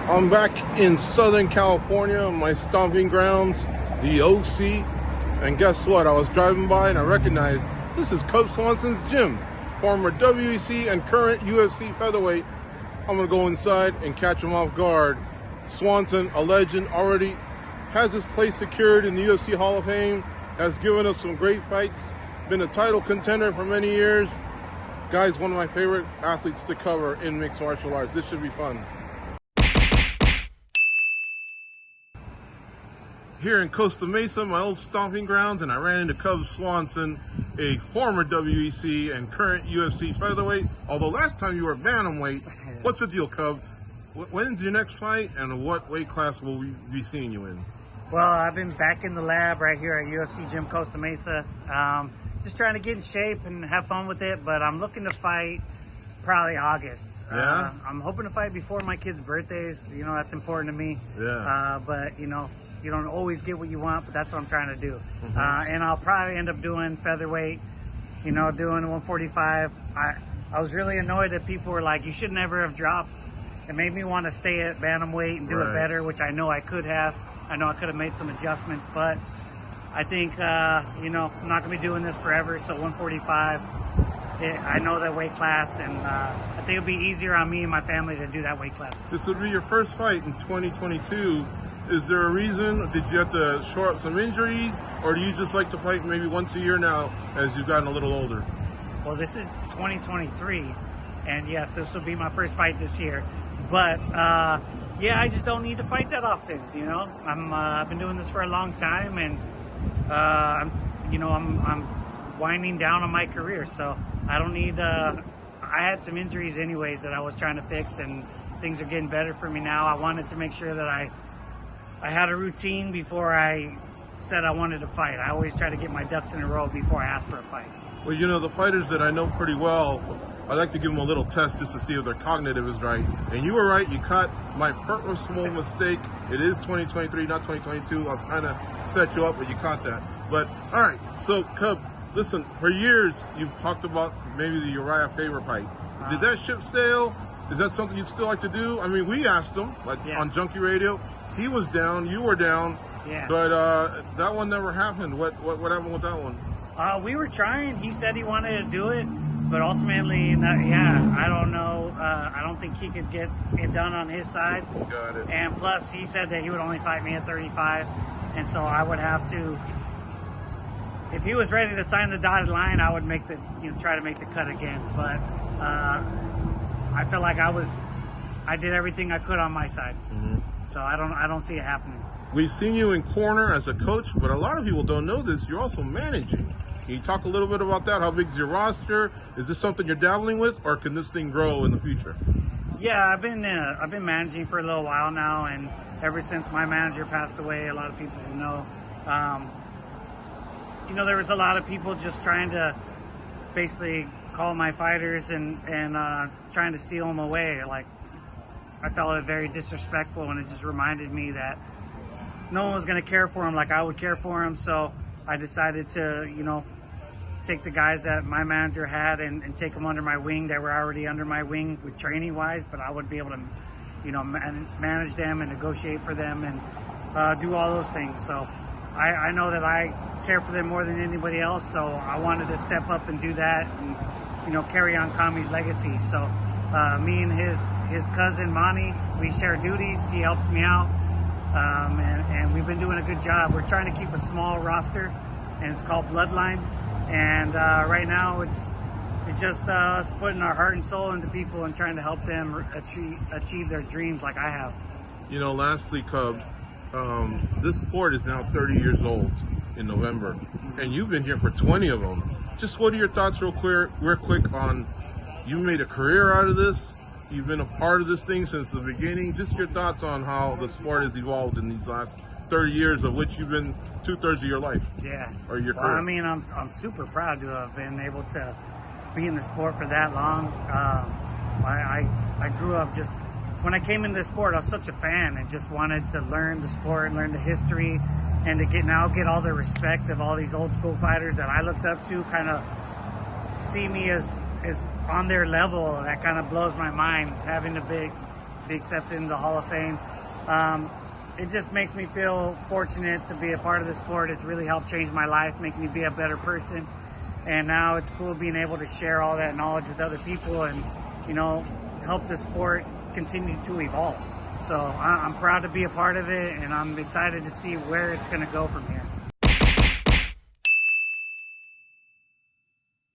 I'm back in Southern California, my stomping grounds, the OC. And guess what? I was driving by and I recognized this is Cub Swanson's gym, former WEC and current UFC featherweight. I'm going to go inside and catch him off guard. Swanson, a legend, already has his place secured in the UFC Hall of Fame, has given us some great fights, been a title contender for many years. Guy's one of my favorite athletes to cover in mixed martial arts. This should be fun. Here in Costa Mesa, my old stomping grounds, and I ran into Cub Swanson, a former WEC and current UFC featherweight. Although last time you were bantamweight. What's the deal, Cub? When's your next fight, and what weight class will we be seeing you in? Well, I've been back in the lab right here at UFC Gym Costa Mesa. Just trying to get in shape and have fun with it, but I'm looking to fight probably August. Yeah? I'm hoping to fight before my kids' birthdays. You know, that's important to me. Yeah. But, you know, you don't always get what you want, but that's what I'm trying to do. And I'll probably end up doing featherweight, you know, doing 145. I was really annoyed that people were like, you should never have dropped. It made me want to stay at bantamweight and do it better, which I know I could have. I know I could have made some adjustments, but I think, you know, I'm not going to be doing this forever. So 145, I know that weight class, and I think it'll be easier on me and my family to do that weight class. This would be your first fight in 2022. Is there a reason? Did you have to shore up some injuries, or do you just like to fight maybe once a year now as you've gotten a little older? Well, this is 2023, and yes, this will be my first fight this year. But yeah, I just don't need to fight that often. You know, I've been doing this for a long time, and I'm winding down on my career, so I don't need. I had some injuries anyways that I was trying to fix, and things are getting better for me now. I wanted to make sure that I had a routine before I said I wanted to fight. I always try to get my ducks in a row before I ask for a fight. Well, you know, the fighters that I know pretty well, I like to give them a little test just to see if their cognitive is right. And you were right. You caught my purposeful mistake. It is 2023, not 2022. I was trying to set you up, but you caught that. But, all right. So, Cub, listen, for years, you've talked about maybe the Uriah Faber fight. Did that ship sail? Is that something you'd still like to do? I mean, we asked him, like on Junkie Radio. He was down. You were down. Yeah. But that one never happened. What happened with that one? We were trying. He said he wanted to do it, but ultimately, I don't know. I don't think he could get it done on his side. Got it. And plus, he said that he would only fight me at 35, and so I would have to. If he was ready to sign the dotted line, I would try to make the cut again. But I feel like I did everything I could on my side. So I don't see it happening. We've seen you in corner as a coach, but a lot of people don't know this. You're also managing. Can you talk a little bit about that? How big is your roster? Is this something you're dabbling with, or can this thing grow in the future? Yeah, I've been managing for a little while now, and ever since my manager passed away, a lot of people know. You know, there was a lot of people just trying to basically call my fighters and trying to steal them away. Like, I felt it very disrespectful, and it just reminded me that no one was going to care for him like I would care for him. So I decided to, you know, take the guys that my manager had and take them under my wing. They were already under my wing with training wise, but I would be able to, you know, manage them and negotiate for them and do all those things. So I know that I care for them more than anybody else. So I wanted to step up and do that and, you know, carry on Kami's legacy. So me and his cousin Monty, we share duties. He helps me out, and we've been doing a good job. We're trying to keep a small roster, and it's called Bloodline. And right now, it's just us putting our heart and soul into people and trying to help them achieve their dreams, like I have. You know, lastly, Cub, this sport is now 30 years old in November, and you've been here for 20 of them. Just what are your thoughts, real quick, on? You made a career out of this. You've been a part of this thing since the beginning. Just your thoughts on how the sport has evolved in these last 30 years, of which you've been 2/3 of your life. Yeah. Or your career. I mean, I'm super proud to have been able to be in the sport for that long. I grew up just when I came into the sport. I was such a fan and just wanted to learn the sport, learn the history, and to get all the respect of all these old school fighters that I looked up to. Kind of see me as on their level. That kind of blows my mind, having to be accepted in the Hall of Fame. It just makes me feel fortunate to be a part of the sport. It's really helped change my life, make me be a better person. And now it's cool being able to share all that knowledge with other people and, you know, help the sport continue to evolve. So I'm proud to be a part of it, and I'm excited to see where it's going to go from here.